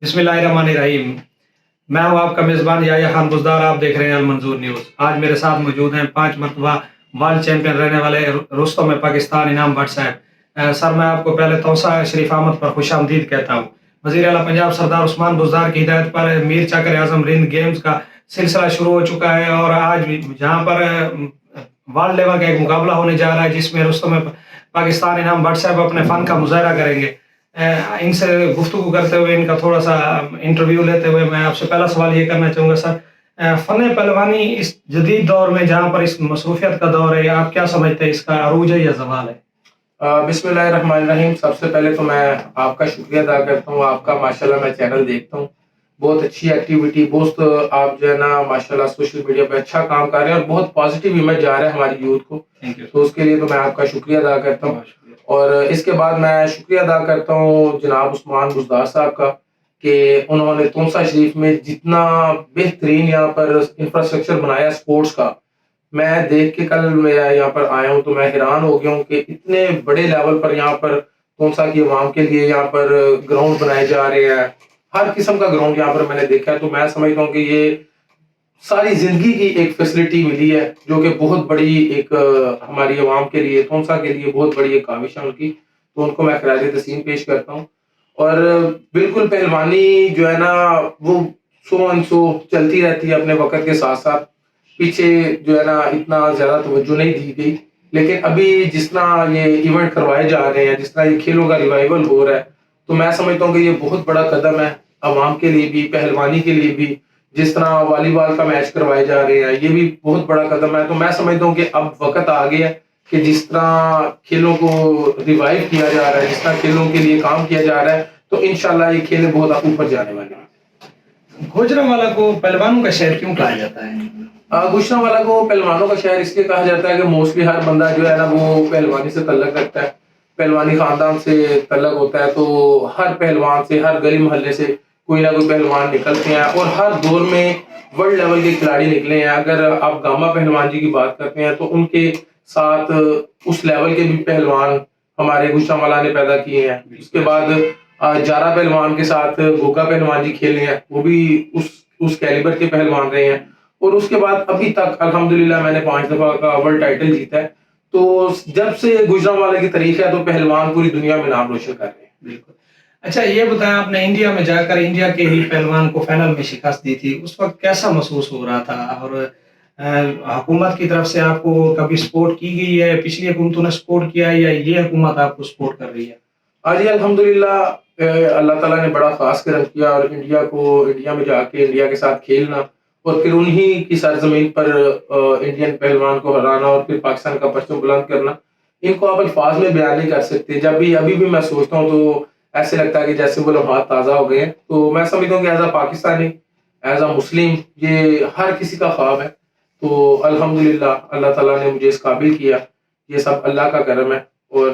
بسم اللہ الرحمن الرحیم. میں ہوں آپ کا میزبان یحییٰ خان بزدار. آپ دیکھ رہے ہیں المنظور نیوز. آج میرے ساتھ موجود ہیں 5 مرتبہ ورلڈ چیمپئن رہنے والے رستم پاکستان انعام بٹ صاحب. سر میں آپ کو پہلے توسہ شریف آمد پر خوش آمدید کہتا ہوں. وزیر اعلیٰ پنجاب سردار عثمان بزدار کی ہدایت پر میر چکر اعظم رند گیمز کا سلسلہ شروع ہو چکا ہے اور آج جہاں پر ورلڈ لیول کا ایک مقابلہ ہونے جا رہا ہے جس میں رستم پاکستان انعام بٹ صاحب اپنے فن کا مظاہرہ کریں گے. ان سے گفتگو کرتے ہوئے ان کا تھوڑا سا انٹرویو لیتے ہوئے میں آپ سے پہلا سوال یہ کرنا چاہوں گا سر. فن پہلوانی اس جدید دور میں جہاں پر اس مصروفیت کا دور ہے آپ کیا سمجھتے ہیں اس کا عروج ہے یا زوال ہے؟ بسم اللہ الرحمن الرحیم. سب سے پہلے تو میں آپ کا شکریہ ادا کرتا ہوں. آپ کا ماشاءاللہ میں چینل دیکھتا ہوں, بہت اچھی ایکٹیویٹی, بہت آپ جو ہے نا ماشاءاللہ سوشل میڈیا پہ اچھا کام کر رہے ہیں اور بہت پازیٹیو امیج جا رہا ہے ہماری یوتھ کو, تو اس کے لیے تو میں آپ کا شکریہ ادا کرتا ہوں. اور اس کے بعد میں شکریہ ادا کرتا ہوں جناب عثمان بزدار صاحب کا کہ انہوں نے تونسا شریف میں جتنا بہترین یہاں پر انفراسٹرکچر بنایا اسپورٹس کا. میں دیکھ کے کل میں یہاں پر آیا ہوں تو میں حیران ہو گیا ہوں کہ اتنے بڑے لیول پر یہاں پر تونسا کی عوام کے لیے یہاں پر گراؤنڈ بنائے جا رہے ہیں. ہر قسم کا گراؤنڈ یہاں پر میں نے دیکھا ہے, تو میں سمجھتا ہوں کہ یہ ساری زندگی کی ایک فیسلٹی ملی ہے جو کہ بہت بڑی ایک ہماری عوام کے لیے, تونسا کے لیے بہت بڑی ایک کاوش ہے ان کی, تو ان کو میں خراج تحسین پیش کرتا ہوں. اور بالکل پہلوانی جو ہے نا وہ سو ان سو چلتی رہتی ہے اپنے وقت کے ساتھ ساتھ, پیچھے جو ہے نا اتنا زیادہ توجہ نہیں دی گئی, لیکن ابھی جس طرح یہ ایونٹ کروائے جا رہے ہیں, جس طرح یہ کھیلوں کا ریوائول ہو رہا ہے, تو میں سمجھتا ہوں کہ یہ بہت بڑا قدم ہے عوام کے لیے بھی, پہلوانی کے لیے بھی. جس طرح والی بال کا میچ کروائے جا رہے ہیں یہ بھی بہت بڑا قدم ہے. تو میں سمجھتا ہوں کہ اب وقت آ گیا ہے کہ جس طرح کھیلوں کو ریوائیو کیا جا رہا ہے, جس طرح کھیلوں کے لیے کام کیا جا رہا ہے, تو انشاءاللہ یہ کھیلیں بہت اوپر جانے والے ہیں. گوجرانوالا کو پہلوانوں کا شہر کیوں کہا جاتا ہے؟ گوجرانوالا کو پہلوانوں کا شہر اس لیے کہا جاتا ہے کہ موسٹلی ہر بندہ جو ہے نا وہ پہلوانی سے تعلق رکھتا ہے, پہلوانی خاندان سے تعلق ہوتا ہے. تو ہر پہلوان سے, ہر گلی محلے سے کوئی نہ کوئی پہلوان نکلتے ہیں اور ہر دور میں ورلڈ لیول کے کھلاڑی نکلے ہیں. اگر آپ گاما پہلوان جی کی بات کرتے ہیں تو ان کے ساتھ اس لیول کے بھی پہلوان ہمارے گوجرانوالا نے پیدا کیے ہیں. اس کے بعد جارا پہلوان کے ساتھ گوگا پہلوان جی کھیلے ہیں, وہ بھی اس کیلیبر کے پہلوان رہے ہیں. اور اس کے بعد ابھی تک الحمدللہ میں نے 5 دفعہ کا ورلڈ ٹائٹل جیتا ہے. تو جب سے گوجرانوالے کی تاریخ ہے تو پہلوان پوری دنیا میں نام روشن کر رہے ہیں. بالکل. اچھا یہ بتائیں, آپ نے انڈیا میں جا کر انڈیا کے ہی پہلوان کو فائنل میں شکست دی تھی, اس وقت کیسا محسوس ہو رہا تھا؟ اور حکومت کی طرف سے آپ کو کبھی سپورٹ کی گئی ہے, پچھلی حکومتوں نے سپورٹ کیا ہے یا یہ حکومت آپ کو سپورٹ کر رہی ہے؟ جی الحمدللہ, اللہ تعالیٰ نے بڑا خاص کرم کیا اور انڈیا میں جا کے انڈیا کے ساتھ کھیلنا اور پھر انہی کی سرزمین پر انڈین پہلوان کو ہرانا اور پھر پاکستان کا پرچم بلند کرنا, ان کو آپ الفاظ میں بیان نہیں کر سکتے. جب بھی ابھی بھی میں سوچتا ہوں تو ایسے لگتا ہے کہ جیسے وہ لمحات تازہ ہو گئے ہیں. تو میں سمجھتا ہوں کہ as a Pakistani, as a Muslim, یہ ہر کسی کا خواب ہے. تو الحمدللہ اللہ تعالیٰ نے مجھے اس قابل کیا, یہ سب اللہ کا کرم ہے. اور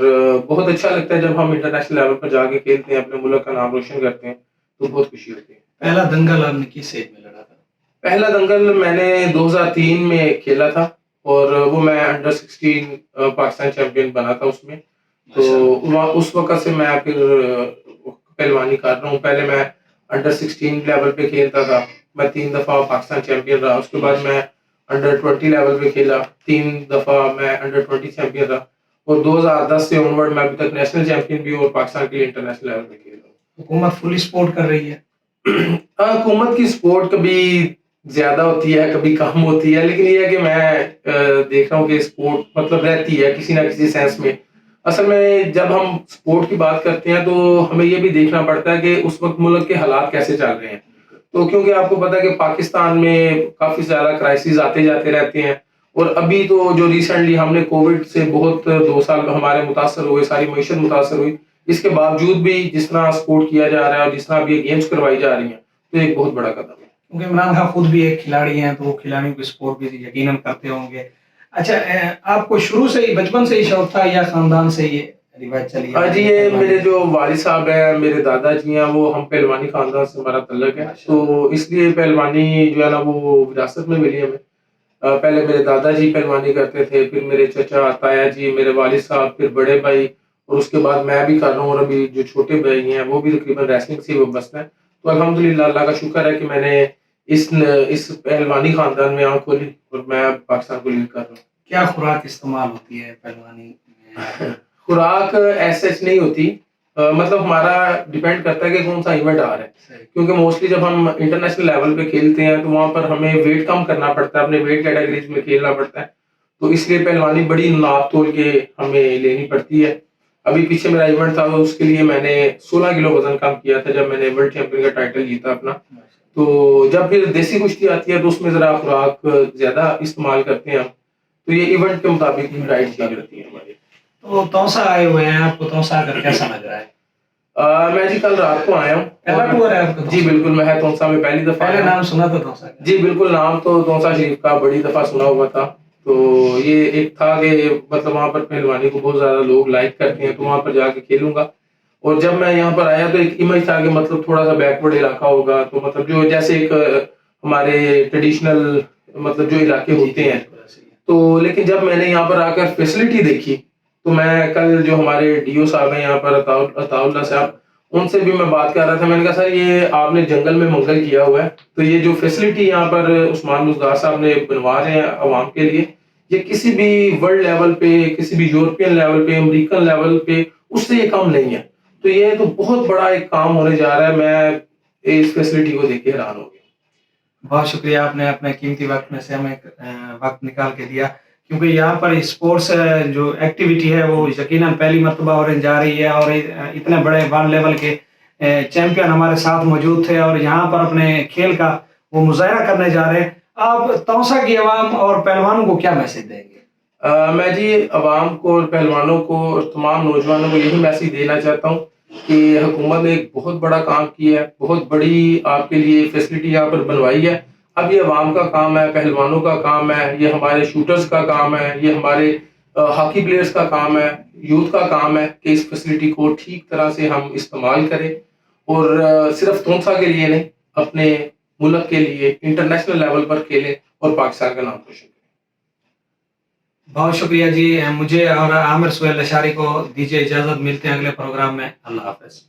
بہت اچھا لگتا ہے جب ہم انٹرنیشنل لیول پر جا کے کھیلتے ہیں, اپنے ملک کا نام روشن کرتے ہیں, تو بہت خوشی ہوتی ہے. پہلا دنگل آپ نے کس ایج میں لڑا تھا؟ پہلا دنگل میں نے 2003 میں کھیلا تھا اور وہ میں انڈر 16 پاکستان چیمپئن بنا تھا اس میں. تو اس وقت سے میں پھر پہلوانی کر رہا ہوں. پہلے میں انڈر 16 لیول پہ کھیلتا تھا, میں 3 دفعہ پاکستان چیمپئن رہا. اس کے بعد میں انڈر 20 لیول پہ کھیلا, 3 دفعہ میں انڈر 20 چیمپئن رہا. اور 2010 سے اونورڈ میں ابھی تک نیشنل چیمپئن بھی ہوں اور پاکستان کے لیے انٹرنیشنل لیول پہ کھیل رہا ہوں. حکومت فلی سپورٹ کر رہی ہے؟ حکومت کی سپورٹ کبھی زیادہ ہوتی ہے کبھی کم ہوتی ہے, لیکن یہ ہے کہ میں دیکھ رہا ہوں کہ سپورٹ مطلب رہتی ہے کسی نہ کسی سینس میں. اصل میں جب ہم سپورٹ کی بات کرتے ہیں تو ہمیں یہ بھی دیکھنا پڑتا ہے کہ اس وقت ملک کے حالات کیسے چل رہے ہیں. تو کیونکہ آپ کو پتا ہے کہ پاکستان میں کافی زیادہ کرائسس آتے جاتے رہتے ہیں, اور ابھی تو جو ریسنٹلی ہم نے کووڈ سے بہت 2 سال ہمارے متاثر ہوئے, ساری معیشت متاثر ہوئی, اس کے باوجود بھی جس طرح سپورٹ کیا جا رہا ہے اور جس طرح اب یہ گیمز کروائی جا رہی ہیں تو ایک بہت بڑا قدم ہے. کیونکہ عمران خان خود بھی ایک کھلاڑی ہیں تو وہ کھلاڑیوں کی سپورٹ بھی یقیناً کرتے ہوں گے. اچھا آپ کو شروع سے ہی بچپن سے ہی شوق تھا یا خاندان سے یہ روایت چلی؟ جی یہ میرے جو والد صاحب ہیں, میرے دادا جی ہیں, وہ ہم پہلوانی خاندان سے ہمارا تعلق ہے, تو اس لیے پہلوانی جو ہے نا وہ وراثت میں ملی ہمیں. پہلے میرے دادا جی پہلوانی کرتے تھے, پھر میرے چچا تایا جی, میرے والد صاحب, پھر بڑے بھائی, اور اس کے بعد میں بھی کر رہا ہوں. اور ابھی جو چھوٹے بھائی ہیں وہ بھی تقریباً ریسلنگ سے وابستہ ہیں. تو الحمدللہ اللہ کا شکر ہے کہ میں نے اس پہلوانی خاندان میں آنکھ کھولی اور میں اب پاکستان کو لیڈ کر رہا ہوں. کیا خوراک استعمال ہوتی ہے پہلوانی میں؟ خوراک ایسے نہیں ہوتی، مطلب ہمارا ڈیپینڈ کرتا ہے کہ کون سا ایونٹ آ رہا ہے، کیونکہ موسٹلی جب ہم انٹرنیشنل لیول پہ کھیلتے ہیں تو وہاں پر ہمیں ویٹ کم کرنا پڑتا ہے، اپنے ویٹ کیٹیگریز میں کھیلنا پڑتا ہے، تو اس لیے پہلوانی بڑی ناپ تول کے ہمیں لینی پڑتی ہے. ابھی پیچھے میرا ایونٹ تھا، اس کے لیے میں نے 16 کلو وزن کم کیا تھا جب میں نے ورلڈ چیمپئن کا ٹائٹل جیتا اپنا. تو جب پھر دیسی کشتی آتی ہے تو اس میں ذرا خوراک زیادہ استعمال کرتے ہیں ہم، تو یہ ایونٹ کے مطابق ڈائٹ چینج ہوتی ہے ہماری. تو توسا آئے ہوئے ہیں آپ کو، توسا آ کر کیسا لگ رہا ہے؟ میں جی کل رات کو آیا ہوں. پہلا ٹور ہے آپ کا؟ جی بالکل، میں تونسا میں پہلی دفعہ پہلے آیا. نام سنا تھا توسا کا؟ جی بالکل، نام تو تونسا شریف کا بڑی دفعہ سنا ہوا تھا. تو یہ ایک تھا کہ مطلب وہاں پر پہلوانی کو بہت زیادہ لوگ لائک کرتے ہیں، تو وہاں پر جا کے کھیلوں گا. اور جب میں یہاں پر آیا تو ایک امیج تھا کہ مطلب تھوڑا سا بیکورڈ علاقہ ہوگا، تو مطلب جو جیسے ایک ہمارے ٹریڈیشنل مطلب جو علاقے ہوتے ہیں. تو لیکن جب میں نے یہاں پر آ کر فیسلٹی دیکھی تو میں کل جو ہمارے ڈی او صاحب ہیں یہاں پر عطاء اللہ صاحب، ان سے بھی میں بات کر رہا تھا. میں نے کہا سر یہ آپ نے جنگل میں منگل کیا ہوا ہے، تو یہ جو فیسلٹی یہاں پر عثمان بزدار صاحب نے بنوا رہے ہیں عوام کے لیے، یہ کسی بھی ورلڈ لیول پہ، کسی بھی یورپین لیول پہ، امریکن لیول پہ اس سے یہ کم نہیں ہے. تو یہ تو بہت بڑا ایک کام ہونے جا رہا ہے. میں اس فیسلٹی کو دیکھ کے حیران ہو گیا. بہت شکریہ، آپ نے اپنے قیمتی وقت میں سے ہمیں وقت نکال کے دیا، کیونکہ یہاں پر اسپورٹس جو ایکٹیویٹی ہے وہ یقیناً پہلی مرتبہ ہونے جا رہی ہے، اور اتنے بڑے ورلڈ لیول کے چیمپئن ہمارے ساتھ موجود تھے اور یہاں پر اپنے کھیل کا وہ مظاہرہ کرنے جا رہے ہیں. آپ توسا کی عوام اور پہلوانوں کو کیا میسج دیں گے؟ میں جی عوام کو اور پہلوانوں کو اور تمام نوجوانوں کو یہی میسج دینا چاہتا ہوں کہ حکومت نے ایک بہت بڑا کام کیا ہے، بہت بڑی آپ کے لیے فیسلٹی یہاں پر بنوائی ہے. اب یہ عوام کا کام ہے، پہلوانوں کا کام ہے، یہ ہمارے شوٹرز کا کام ہے، یہ ہمارے ہاکی پلیئرز کا کام ہے، یوتھ کا کام ہے کہ اس فیسلٹی کو ٹھیک طرح سے ہم استعمال کریں، اور صرف تونسا کے لیے نہیں، اپنے ملک کے لیے انٹرنیشنل لیول پر کھیلیں اور پاکستان کا نام روشن کریں. بہت شکریہ جی. مجھے اور عامر سہیل لشاری کو دیجیے اجازت، ملتے ہیں اگلے پروگرام میں. اللہ حافظ.